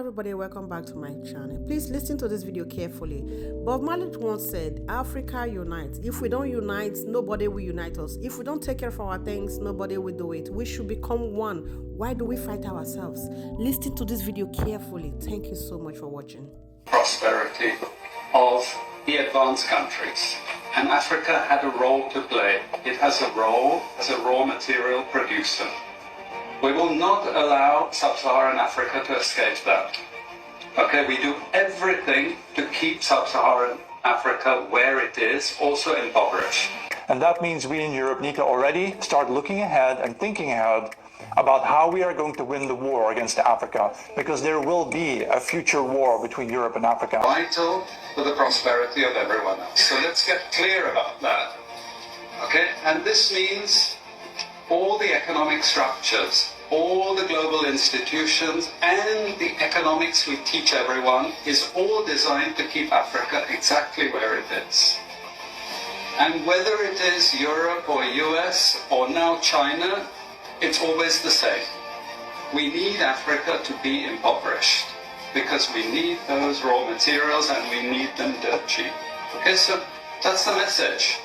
everybody, welcome back to my channel. Please listen to this video carefully. Bob Marley once said, Africa unites. If we don't unite, nobody will unite us. If we don't take care of our things, nobody will do it. We should become one. Why do we fight ourselves? Listen to this video carefully. Thank you so much for watching. Prosperity of the advanced countries. And Africa had a role to play. It has a role as a raw material producer. We will not allow sub-Saharan Africa to escape that. Okay, we do everything to keep sub-Saharan Africa where it is, also impoverished. And that means we in Europe need to already start looking ahead and thinking ahead about how we are going to win the war against Africa, because there will be a future war between Europe and Africa. Vital for the prosperity of everyone else. So let's get clear about that. Okay, and this means all the economic structures, all the global institutions, and the economics we teach everyone is all designed to keep Africa exactly where it is. And whether it is Europe or US or now China, it's always the same. We need Africa to be impoverished because we need those raw materials and we need them dirt cheap. Okay, so that's the message.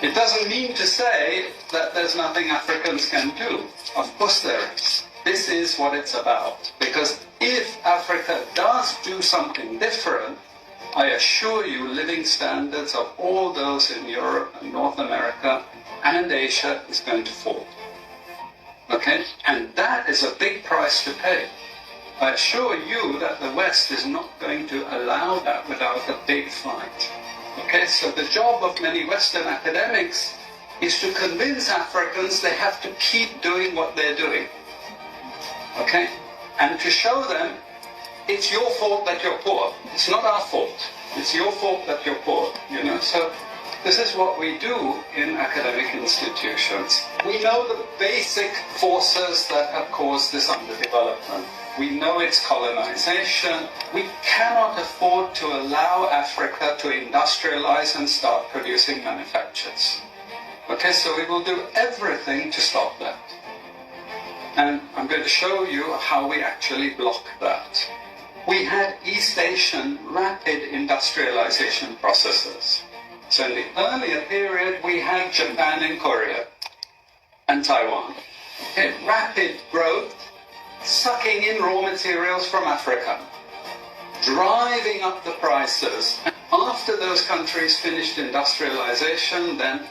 It doesn't mean to say that there's nothing Africans can do. Of course there is. This is what it's about. Because if Africa does do something different, I assure you living standards of all those in Europe and North America and Asia is going to fall. Okay? And that is a big price to pay. I assure you that the West is not going to allow that without a big fight. Okay, so the job of many Western academics is to convince Africans they have to keep doing what they're doing. Okay, and to show them it's your fault that you're poor. It's not our fault. It's your fault that you're poor. You know, so this is what we do in academic institutions. We know the basic forces that have caused this underdevelopment. We know it's colonization. We cannot afford to allow Africa to industrialize and start producing manufactures. Okay, so we will do everything to stop that. And I'm going to show you how we actually block that. We had East Asian rapid industrialization processes. So in the earlier period, we had Japan and Korea and Taiwan. Okay, rapid growth, sucking in raw materials from Africa, driving up the prices. And after those countries finished industrialization, then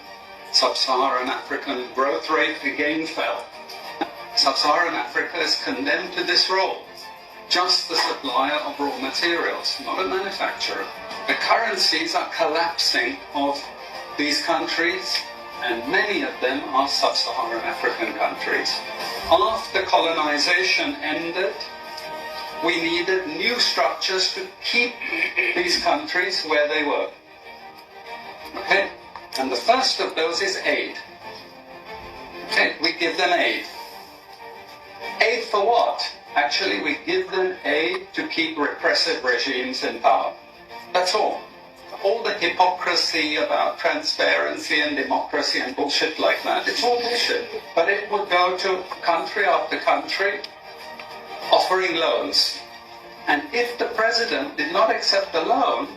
sub-Saharan African growth rate again fell. Sub-Saharan Africa is condemned to this role, just the supplier of raw materials, not a manufacturer. The currencies are collapsing of these countries, and many of them are sub-Saharan African countries. After colonization ended, we needed new structures to keep these countries where they were. Okay? And the first of those is aid. Okay, we give them aid. Aid for what? Actually, we give them aid to keep repressive regimes in power. That's all. All the hypocrisy about transparency and democracy and bullshit like that, it's all bullshit. But it would go to country after country offering loans. And if the president did not accept the loan,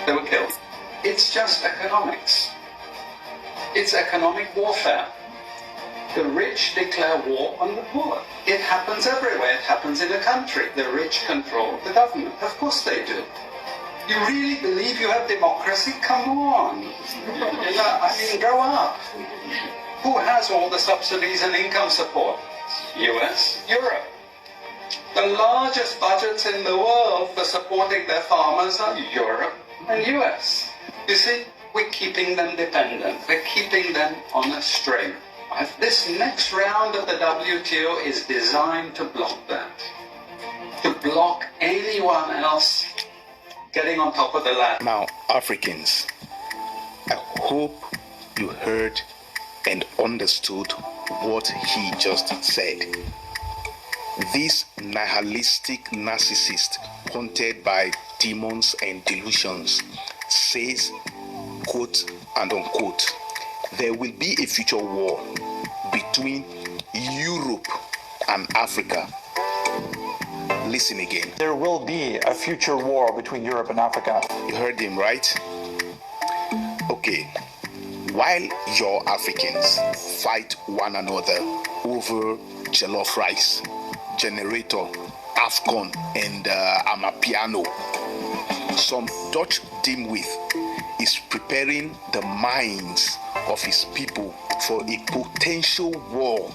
they were killed. It's just economics. It's economic warfare. The rich declare war on the poor. It happens everywhere. It happens in a country. The rich control the government. Of course they do. You really believe you have democracy? Come on. You know, I mean, grow up. Who has all the subsidies and income support? US, Europe. The largest budgets in the world for supporting their farmers are Europe and US. You see, we're keeping them dependent. We're keeping them on a string. This next round of the WTO is designed to block that. To block anyone else getting on top of the ladder. Now, Africans, I hope you heard and understood what he just said. This nihilistic narcissist, haunted by demons and delusions, says, quote and unquote, there will be a future war between Europe and Africa. Listen again. There will be a future war between Europe and Africa. You heard him, right? Okay. While your Africans fight one another over jollof rice, generator, AFCON, and Amapiano, some Dutch dimwit is preparing the minds of his people for a potential war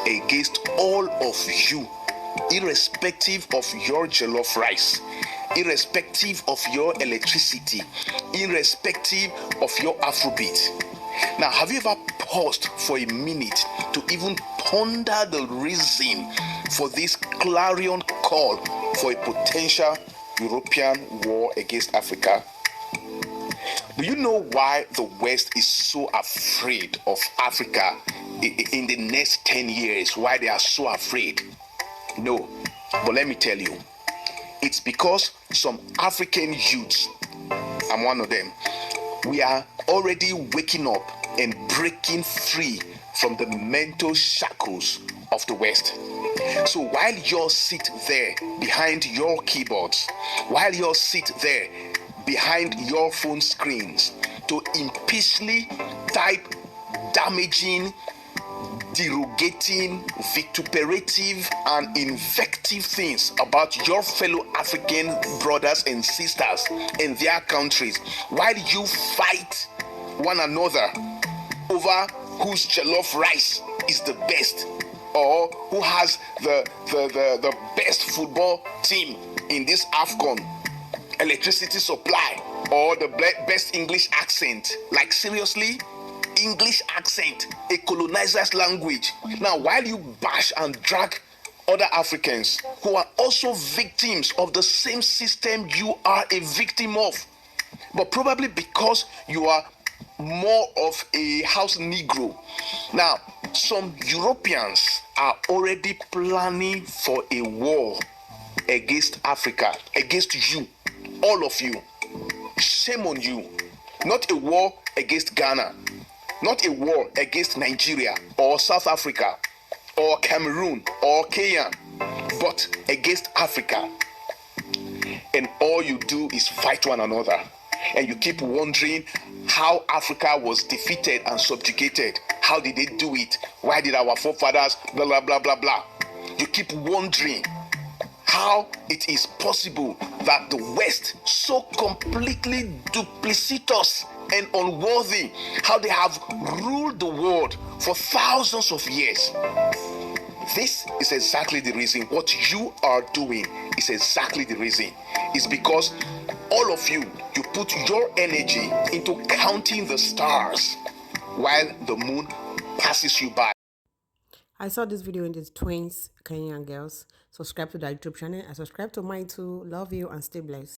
against all of you, irrespective of your jollof rice, irrespective of your electricity, irrespective of your Afrobeat. Now, have you ever paused for a minute to even ponder the reason for this clarion call for a potential European war against Africa? Do you know why the West is so afraid of Africa in the next 10 years? Why they are so afraid? No, but let me tell you, it's because some African youths, I'm one of them, we are already waking up and breaking free from the mental shackles of the West. So while you sit there behind your keyboards, while you sit there behind your phone screens to impishly type damaging, derogating, vituperative, and invective things about your fellow African brothers and sisters in their countries, while you fight one another over whose jollof rice is the best, or who has the best football team in this AFCON, electricity supply, or the best English accent. Like, seriously? English accent, a colonizer's language. Now, while you bash and drag other Africans who are also victims of the same system you are a victim of, but probably because you are more of a house Negro. Now, some Europeans are already planning for a war against Africa, against you, all of you. Shame on you. Not a war against Ghana, not a war against Nigeria or South Africa or Cameroon or Kenya, but against Africa. And all you do is fight one another. And you keep wondering how Africa was defeated and subjugated. How did they do it? Why did our forefathers blah, blah, blah, blah, blah? You keep wondering how it is possible that the West, so completely duplicitous and unworthy, how they have ruled the world for thousands of years. This is exactly the reason. What you are doing is exactly the reason. It's because all of you put your energy into counting the stars while the moon passes you by. I saw this video in the twins Kenyan girls. Subscribe to the YouTube channel. I subscribe to mine too. Love you and stay blessed.